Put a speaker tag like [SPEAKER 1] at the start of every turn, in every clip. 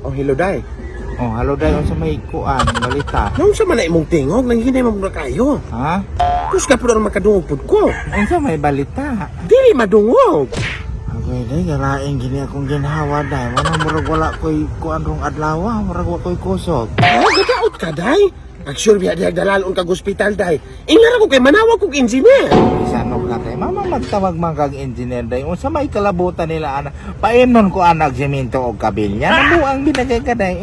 [SPEAKER 1] Oh, hello day.
[SPEAKER 2] Oh, halo dayon sa may kuan, balita.
[SPEAKER 1] Nung sa man imong tingog, nang hinay mo muna kayo.
[SPEAKER 2] Ha?
[SPEAKER 1] Kus ka po ang makadungog po ko.
[SPEAKER 2] Unsa may balita?
[SPEAKER 1] Dili madungog.
[SPEAKER 2] Agay day, galaing gini akong ginhawa day. Wala ko'y kuan rong adlaw, murag wa ko'y kusog.
[SPEAKER 1] Gadaot ka day. Pag-sure biya diya dalalon kag ospital day. Ingara ko kay manawag kong engineer.
[SPEAKER 2] Isano ka day, mama magtawag man kag engineer day. Unsa may kalabutan nila ana? Paimnon ko anag semento og kabilya. Nabuang binagay ka day.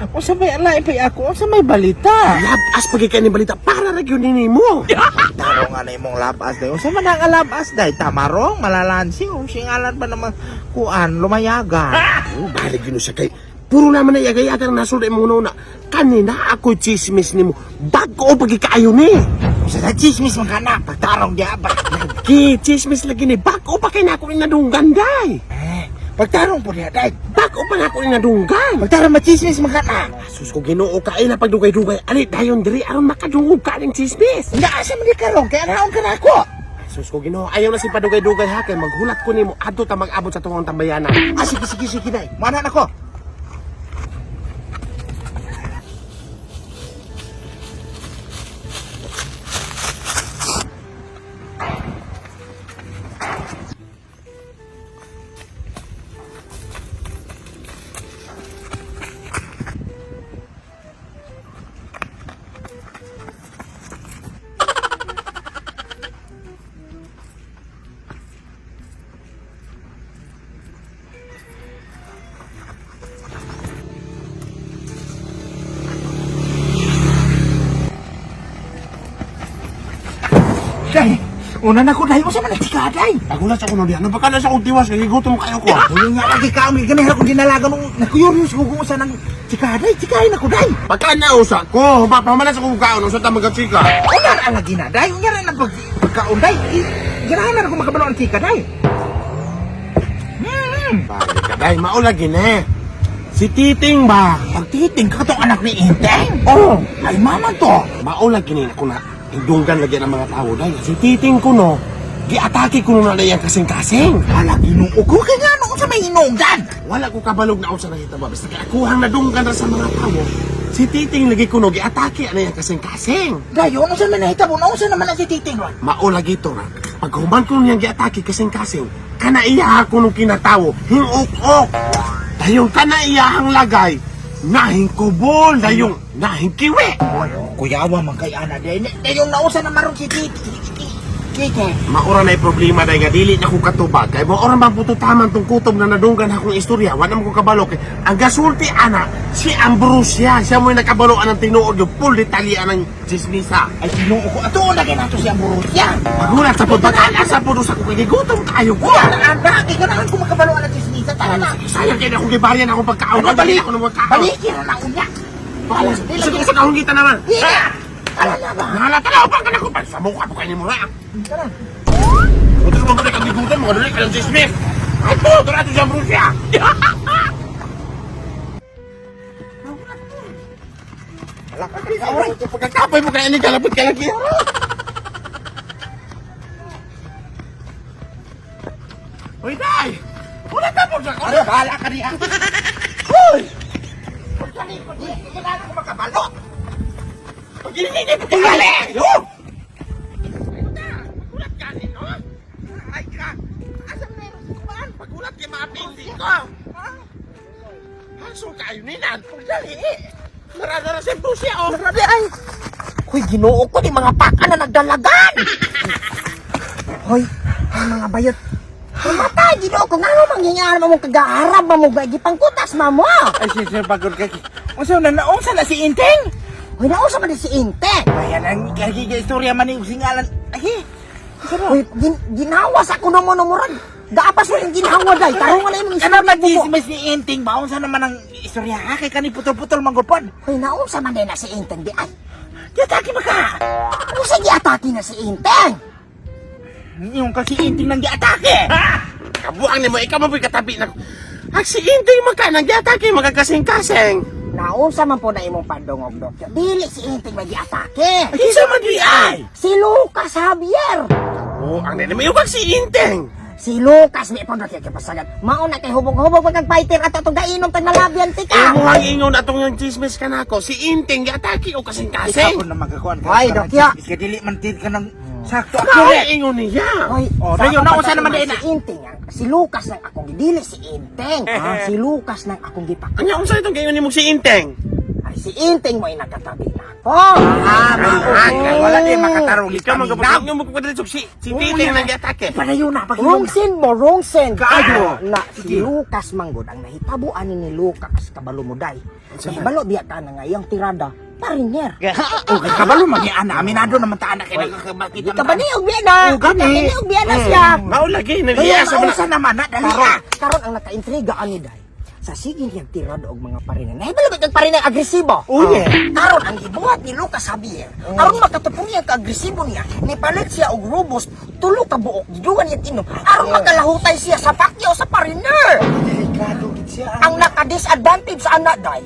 [SPEAKER 2] Unsa may alay pa ako? Unsa may balita?
[SPEAKER 1] Labas pagi ka ni balita para ra gyud nimo.
[SPEAKER 2] Tarong ana imong labas day. Unsa man ang labas day? Tamarong, malalansi, o singalan pa naman kuan lumayaga.
[SPEAKER 1] Balik yun siya kay puro naman na yagay-yagang nasulda mo na. Kanina ako chismis nimo. Bago o pagkikaayo ni.
[SPEAKER 2] Sa chismis man kana, pagtarong diya ba?
[SPEAKER 1] Lagi, chismis lagi ni. Bago pa kay na ako inadunggan, day.
[SPEAKER 2] Pagtarong po diya day.
[SPEAKER 1] Bago pa na ako inadunggan.
[SPEAKER 2] Pagtarong machismis man kana.
[SPEAKER 1] Sus ko ginoo ka na pagdugay-dugay. Ali, dayon diri aron makadungog ka ng chismis.
[SPEAKER 2] Asa man di karong kaya naon ka na ako.
[SPEAKER 1] Sus ko ginoo, ayaw na si padugay-dugay ha kay maghulat ko nimo adto ta mag-abot sa tungong tambayanan. Sige day.
[SPEAKER 2] Mana na ko? Day, una na ko day, usa man tika day.
[SPEAKER 1] Nagulat ako no diyan. Baka na sa kong tiwas kay gutom kayo ko.
[SPEAKER 2] Uy nga lagi ka umi ganihara ko dinalagan nung nakuyurius ko kung usa nang tikaday, tikahin ako day.
[SPEAKER 1] Pagka nausa ko, mapamalas ako kaon sa tamagatsika.
[SPEAKER 2] Unar ang ginaday, unya rin ang pagkaunday. Ganahan ako makabalo ang tika day.
[SPEAKER 1] Balik ka day, maula gine. Si Titing ba?
[SPEAKER 2] Pag titing ka tong anak ni Inteng.
[SPEAKER 1] Oh,
[SPEAKER 2] Ay mama to.
[SPEAKER 1] maula gine ko na indunggan lagi ng mga tao day. Si Titing ko no, giatake ko na yan kasing-kasing.
[SPEAKER 2] Hala ginuo ko kaya noon sa may hinungdan.
[SPEAKER 1] Wala ko kabalog na ako sa nakita ba. Basta akuhang nadunggan na sa mga tao. Si Titing lagi ko no, giatake na yan kasing-kasing.
[SPEAKER 2] Dayo, ano sa manahitabo? Ano sa naman ang si titing ron?
[SPEAKER 1] Maula gito na. Pag human ko niyang giatake kasing-kasing, kanaiya ako nung kinatawo, hinguk-ok. Dayong kanaiyahang lagay, nahing kubol, dayong nahing kiwi.
[SPEAKER 2] Kuyawa man kay ana day. Yung nausa na marong si Kike.
[SPEAKER 1] Maura na problema dahil nga dili na ko katubag. Kaya maura man po taman tong kutob na nadunggan akong istorya. Wala mo ko kabalo. Kay ang gasulti ana, si Ambrosia. Siya mo'y nakabaloan ng tinuod yung full detalya ng chismisa.
[SPEAKER 2] Ay tinuo ko. Ato na kay nato siya Borussia.
[SPEAKER 1] Magulat sa pagkakala sa puno sa kukigigutom kayo ko.
[SPEAKER 2] Kuya, anda kay ganahan ko makabalo ang chismisa talaga.
[SPEAKER 1] Sayang kaya na akong gibayan akong pagkaon. Balik ako ng pagkaon.
[SPEAKER 2] Balikin na unya.
[SPEAKER 1] Balas. Sige sa kahong kita naman.
[SPEAKER 2] Ala na ba?
[SPEAKER 1] Nahalata na upang ka na ko. Sa mukha po kayo mo na.
[SPEAKER 2] Tara.
[SPEAKER 1] Huwag ka magulik ang gigutom. Mga dulik ka ng chismis. Ay po, ito natin si Ambrosia.
[SPEAKER 2] Ala ka kay
[SPEAKER 1] Pagkakapoy mo kaya ni kalapit ka lagi. Hoy, day! Wala ka po sa
[SPEAKER 2] Ano bala ka niya?
[SPEAKER 1] Hoy!
[SPEAKER 2] Dali ko di. Ganahan ko makabalo.
[SPEAKER 1] Pag ginigay mo tingali! Yo! Ulat ka din, no? Ay ka! Asa mo na yung kumaan? Pag-ulat kayo maapindi ko! Hasong kayo ninan! Pagdali eh! Marada na si Ambrosia, oh!
[SPEAKER 2] Grabe ay. Hoy, ginuo ko ni mga paka na nagdalagan. Hoy, ay mga bayot. Mamatay, ginuo ko. Nga mo mangyayari mo kagaharap mo gagi pangkutas mamo.
[SPEAKER 1] Ay, siya pagod ka. Unsa na naunsa na si Inteng?
[SPEAKER 2] Hoy, nausa man si Inte.
[SPEAKER 1] Ayan ang istorya man yung singalan. Ay,
[SPEAKER 2] Hoy, ginawas ako na mo numuran. Gaapas mo yung ginawa day. Tarungan na yung
[SPEAKER 1] ano ba
[SPEAKER 2] istorya mo.
[SPEAKER 1] chismis ni Inteng ba? Unsa naman ang istorya? Kay kani putol-putol manggupod.
[SPEAKER 2] Hoy, nausa man din na si Inte. Di ay.
[SPEAKER 1] Yataki ba ka?
[SPEAKER 2] Ano sa giatake na si Inte?
[SPEAKER 1] Yung kasi Inteng nang giatake. Kabuang ni mo, ikaw maboy katabi na. Ang si Inteng magkanang giatake, magkakasing-kasing.
[SPEAKER 2] Nausa man po na imong pandungog, Dokyo. Dili si Inte magi-atake.
[SPEAKER 1] Kisa man di ay.
[SPEAKER 2] Si Lucas Javier.
[SPEAKER 1] Oh, ang nene may si Inteng.
[SPEAKER 2] Si Lucas may pagkakya kapasagan. Mao na kay hubog-hubog pag fighter ato tong gainom tag nalabyan tika.
[SPEAKER 1] Imo ang ingon atong yung chismis ka nako. Si Inting giatake o kasing-kasing.
[SPEAKER 3] Ikaw na magakuan ka.
[SPEAKER 2] Ay, Dokya.
[SPEAKER 3] Kaya dili man tid ka ng sakto.
[SPEAKER 1] Ako ang ingon niya.
[SPEAKER 2] Oy,
[SPEAKER 3] Oh, dayon na usa naman din
[SPEAKER 2] si Inteng. Si Lucas nang akong gidili si Inteng. Si Lucas nang akong gipak.
[SPEAKER 1] Anya unsa itong giingon nimo si Inteng?
[SPEAKER 2] Ay si Inteng mo nakatabi na ako.
[SPEAKER 3] Wala di makatarong
[SPEAKER 1] Ikaw magkapag mo magkapag si Titing nang giatake.
[SPEAKER 3] Padayon na
[SPEAKER 2] Wrong sin mo, wrong sin.
[SPEAKER 3] Kaayo.
[SPEAKER 2] Na si Lucas manggod ang nahitabuan ni Lucas kabalo mo day. Kabalo biya ka na nga iyang tirada. Pariner.
[SPEAKER 3] Okay, kabalo man ni ana, aminado naman ta anak kay makita.
[SPEAKER 2] Kabaniog biya na.
[SPEAKER 3] Oh, gani.
[SPEAKER 2] Kabaniog biya na siya.
[SPEAKER 1] Mao lagi
[SPEAKER 3] Kaya
[SPEAKER 1] nagiyasa
[SPEAKER 3] sa
[SPEAKER 1] man.
[SPEAKER 3] usa naman na dali
[SPEAKER 2] Karon,
[SPEAKER 3] ah.
[SPEAKER 2] karon ang nakaintriga ani day. Sa sige niyang tirada og mga pariner. Nahibalo ba pariner agresibo?
[SPEAKER 3] Uye.
[SPEAKER 2] Karon ang gibuhat ni Lucas Javier. Aron makatapong niya ka agresibo niya, nipalit siya og robust tulo ka buok gidugan niya inom. Aron makalahutay siya sa pakyaw sa pariner.
[SPEAKER 3] Delikado gid siya.
[SPEAKER 2] Ang naka-disadvantage sa anak day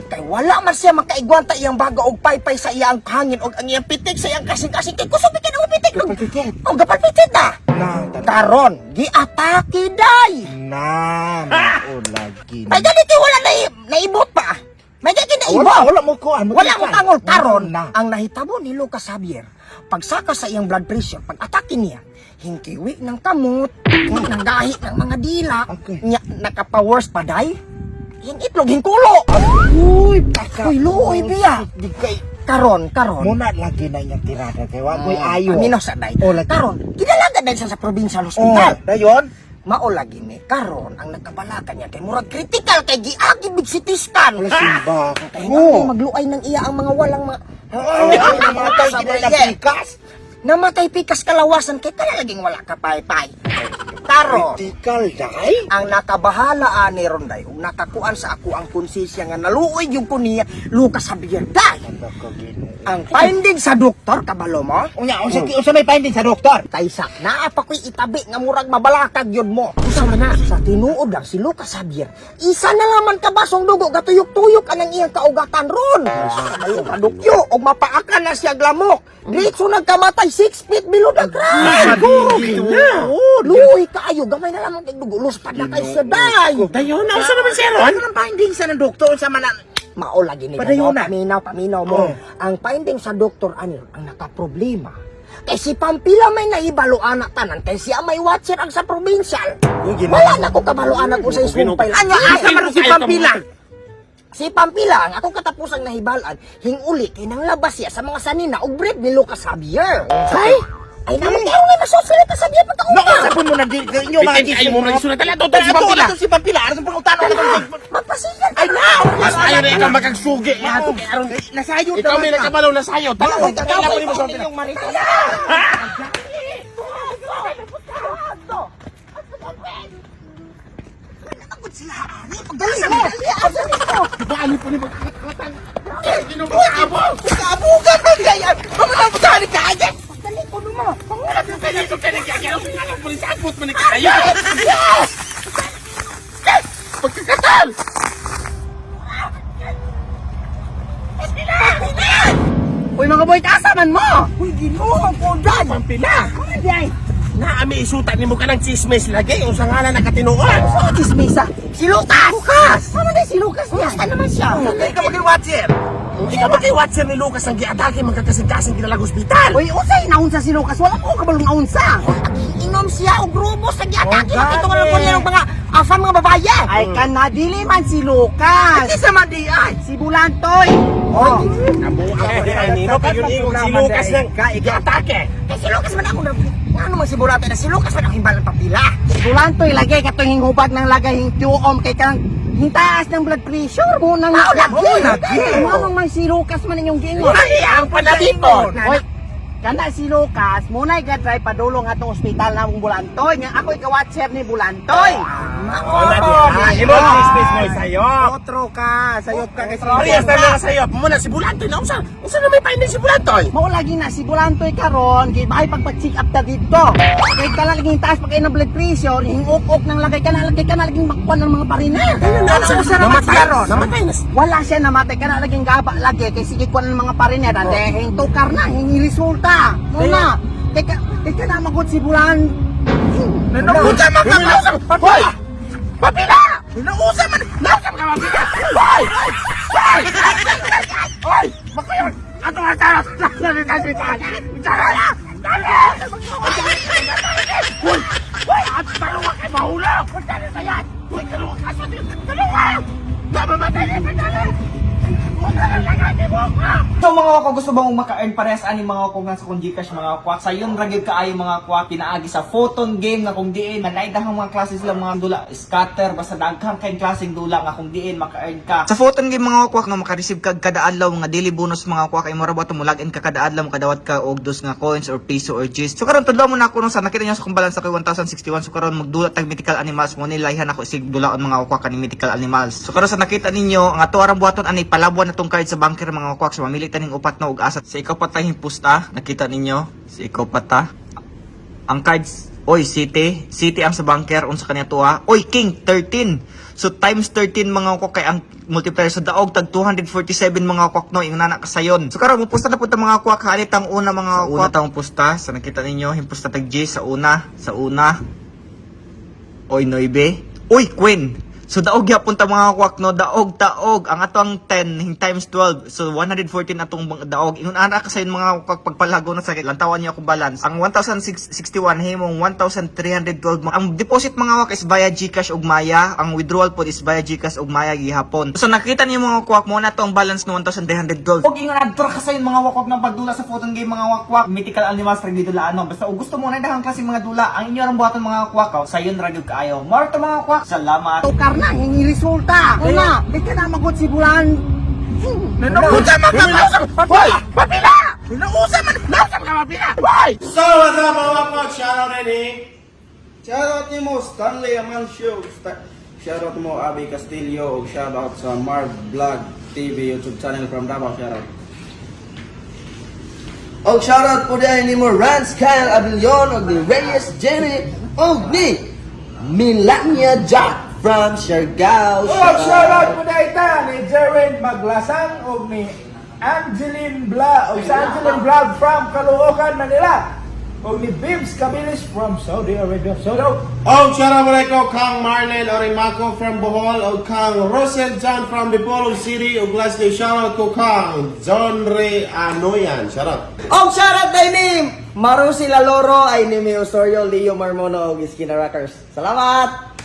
[SPEAKER 2] kay wala man siya makaigwanta iyang baga og paypay sa iyang hangin og ang iyang pitik sa iyang kasing-kasing kay kusog bikin ang pitik og
[SPEAKER 3] Pagkikit.
[SPEAKER 2] gapalpitit na.
[SPEAKER 3] Na,
[SPEAKER 2] Karon giatake day.
[SPEAKER 3] na, o lagi.
[SPEAKER 2] May ganito wala naibot pa. May ganito naibot.
[SPEAKER 3] Wala mo ko ano.
[SPEAKER 2] Wala mo tangol karon
[SPEAKER 3] na.
[SPEAKER 2] ang nahitabo ni Lucas Javier. Pagsaka sa iyang blood pressure, pag atake niya, hingkiwi ng kamot, ng gahi ng mga dila,
[SPEAKER 3] Okay.
[SPEAKER 2] nya nakapa-worse pa day. Itlog hingkulo.
[SPEAKER 3] Uy, paka.
[SPEAKER 2] Uy, luoy biya.
[SPEAKER 3] Di kay
[SPEAKER 2] Karon.
[SPEAKER 3] muna lagi na yung tirada kay wa mo'y ayo.
[SPEAKER 2] Aminaw sa day.
[SPEAKER 3] O, lagi.
[SPEAKER 2] Karon, kinalaga din siya sa provincial
[SPEAKER 3] Oh,
[SPEAKER 2] hospital.
[SPEAKER 3] dayon.
[SPEAKER 2] Mao lagi ni karon ang nagkabalakan niya kay murag critical kay giagi big CT scan.
[SPEAKER 3] Wala simba.
[SPEAKER 2] Kay nga magluay ng iya ang mga walang
[SPEAKER 3] Namatay gid na pikas.
[SPEAKER 2] Namatay pikas kalawasan kay kaya laging wala ka pay-pay. Karon,
[SPEAKER 3] Critical dai.
[SPEAKER 2] ang nakabahala ani ronday ug nakakuan sa ako ang konsensya nga naluoy yung ko niya Lucas Javier day. Ang finding sa doktor kabalo mo
[SPEAKER 3] Unya, unsa may finding sa doktor?
[SPEAKER 2] Taysa, naa pa ko'y itabi nga murag mabalakag yun mo. Isa man na. Sa tinuod lang si Lucas Javier. Isa na laman kabasong dugo, gatuyok-tuyok anang iyang kaugatan ron. Ayun kadukyo, o mapaakan na siya glamok. Diretso nagkamatay, 6 feet below the ground. Luoy kaayo, gamay na lamang kay dugo. Luspad na kayo sa day.
[SPEAKER 1] Dayon na unsa naman si Ron?
[SPEAKER 3] Ano ang finding sa ng doktor sa manan?
[SPEAKER 2] Mao lagi ni
[SPEAKER 3] Padayon na.
[SPEAKER 2] paminaw mo. Ang finding sa doktor anil ang nakaproblema. Kay si Pampila may naibalo anak tanan kay siya may watcher ang sa provincial. Wala na ko kabalo anak ko sa isumpay.
[SPEAKER 3] Anya asa man si Pampila?
[SPEAKER 2] Si Pampila ang akong katapusang nahibalan hinguli kay nang labas siya sa mga sanina ug breed ni Lucas Javier. Ay naman kayo nga masosili ka sabihan
[SPEAKER 3] No,
[SPEAKER 2] pagkauna.
[SPEAKER 3] sa pun mo na di inyo mga
[SPEAKER 1] Bitin ay mo nang isulat tala doktor si
[SPEAKER 3] Pampila.
[SPEAKER 1] Pampila.
[SPEAKER 3] Si Pampila, ano pang utano na
[SPEAKER 2] Magpasigan
[SPEAKER 3] Ay na.
[SPEAKER 1] Mas ayo na ikaw makagsugi.
[SPEAKER 3] Nasayod
[SPEAKER 1] Ikaw may nakabalaw na sayo. Tala
[SPEAKER 2] Ay,
[SPEAKER 1] tala mo ni mo Pampila.
[SPEAKER 2] yung marito. Dali mo! Asa nito?
[SPEAKER 1] Dali po ni magkakatan.
[SPEAKER 3] Kabugan na ganyan. Mamang utani ka agad.
[SPEAKER 2] Dali ko mo!
[SPEAKER 1] Ito kaya kaya ang pulis abot man kayo. Pagkakatal.
[SPEAKER 2] Uy mga boy, kasaman mo! Uy, ginoo ko dyan!
[SPEAKER 1] Pampila.
[SPEAKER 2] Ay,
[SPEAKER 1] Naami isutan nimo ka ng chismis lagi unsa nga na nakatinuod.
[SPEAKER 2] sa chismisa! Si Lucas! Lucas! Sama na si Lucas niya! Basta naman siya!
[SPEAKER 3] Hindi ka mag-watcher.
[SPEAKER 1] Ikaw ba kay watcher ni Lucas ang giatake magkakasing-kasing kinalag ospital?
[SPEAKER 2] Uy, unsay naunsa si Lucas? Wala ko kabalong naunsa! Inom siya og grubos sa giatake! Ito nga lang ko niya ng mga afam mga babaye!
[SPEAKER 4] Ay kanadili man si Lucas.
[SPEAKER 3] Hindi sa mandi ay.
[SPEAKER 4] Si Bulantoy.
[SPEAKER 2] Oh!
[SPEAKER 1] Amo ay nino pa yun ingon si Lucas lang giatake.
[SPEAKER 2] Kay si Lucas man ako na... Ano man si Burate na si Lucas man ako himbalan papila!
[SPEAKER 4] Si Bulantoy lagi katong hingubad ng lagay hingtuom kay kang hintaas ng blood pressure mo nang
[SPEAKER 2] lagi.
[SPEAKER 4] Ano man si Lucas man inyong gingon.
[SPEAKER 1] Ay ang panalipon.
[SPEAKER 4] Oy, kana si Lucas munay gadray padulong atong ospital na mong Bulantoy nga ako ikawatcher ni Bulantoy.
[SPEAKER 1] Imo ang chismis mo sayo.
[SPEAKER 4] Otro ka, sayop ka kasi.
[SPEAKER 1] Parehas na lang sayo. Muna si Bulantoy na unsa na may finding si Bulantoy?
[SPEAKER 4] Mao lagi na si Bulantoy karon gibay pagpa-check up ta dito. Kay kana laging taas pag ng blood pressure, hingok-ok nang lagay kana laging makkuan ng mga pariner.
[SPEAKER 1] Namatay na.
[SPEAKER 4] Wala siya namatay kana laging gaba lagi kay sige kuan ng mga pariner ande hing tukar na hing resulta. Muna. Teka na magud si
[SPEAKER 3] Nanuusa man ka ba?
[SPEAKER 1] Hoy!
[SPEAKER 3] Papila! Nanuusa man! Nanuusa man ka papila! Hoy! Hoy! Hoy! Makayon! Ato nga tayo! Bitara na! Hoy! Hoy! Ato tayo nga kay mahulog! Punta na sa yan! Hoy! Kalungan ka sa din! Kalungan! Namamatay na sa dalan! Punta na sa yan!
[SPEAKER 5] So mga wako, gusto bang maka-earn parehas ani mga wako nga sa kung Gcash mga kwak sa yun ragid kaayo mga kwak pinaagi sa photon game nga kung diin manaydahang mga klase sila mga dula scatter basta daghang kay klaseng dula nga kung diin maka-earn ka sa photon game mga kwak nga maka-receive kag kada adlaw mga daily bonus mga kwak ay mura ba mo login ka kada adlaw makadawat ka og dos nga coins or piso or G's. So karon tudlaw mo na ako sa nakita niyo sa kung balance ako 1061 so karon magdula tag mythical animals mo nilayhan ako isig dulaon mga kwak ani mythical animals. So karon sa nakita ninyo ang ato arang buhaton ani palabuan natong card sa banker mga kwak so mamili taning upat na og asa sa ikaw patay pusta nakita ninyo sa ikaw pata ang cards oy city ang sa banker unsa kanya tuwa oy king 13 so times 13 mga kwak kay ang multiplier sa daog tag 247 mga kwak no yung nana kasayon so karon mo pusta na pud mga kwak halit ang una mga kwak tang pusta sa nakita ninyo himpusta tag G sa una oy 9 oy queen. So daog yapon ta mga kwak no, daog taog ang atong 10 hing times 12. So 114 atong daog. Ingon ana ka sa mga kwak pagpalago na sa lantawan niya ako balance. Ang 1061 himong 1312. Ang deposit mga kwak is via GCash ug Maya, ang withdrawal pod is via GCash ug Maya gihapon. So nakita niyo mga kwak mo na to ang balance no 1312. Og ingon adto ka sa mga wakwak ng pagdula sa photon game mga wakwak. Mythical animals ra dula ano. Basta og gusto mo na dahang klase mga dula, ang inyo rang buhaton mga kwak, sayon ra gyud kaayo. More to mga kwak. Salamat.
[SPEAKER 4] Tukar na, hingi resulta. Una, di ka na magot si Bulan.
[SPEAKER 3] Nanuusa man ka ba? Hoy! Papila! Nanuusa man! Nanuusa man ka papila! Hoy!
[SPEAKER 1] So, what's up mga wakwa? Shoutout ready?
[SPEAKER 6] Shoutout ni mo Stanley Amancio, shoutout mo Abby Castillo, ug shoutout sa Marv Vlog TV YouTube channel from Davao, shoutout. Og shoutout po din ni mo Rance Kyle Abilion, og ni Reyes Jenny, og ni Melania Jack from Siargao.
[SPEAKER 3] Shoutout po na ita ni Jerwin Maglasang o ni Angeline Bla o sa Angeline Vlog from Caloocan, Manila o ni Bibs Cabilis from Saudi Arabia. Shoutout!
[SPEAKER 1] Oh, shoutout mo ko kang Marlene Orimaco from Bohol o kang Rosel John from Dipolog City o lastly shoutout ko kang John Ray Anoyan. Shoutout!
[SPEAKER 6] Og shoutout kay ni Marusi Laloro, ay ni Osorio, Leo Marmono, og Iskina Rockers. Salamat!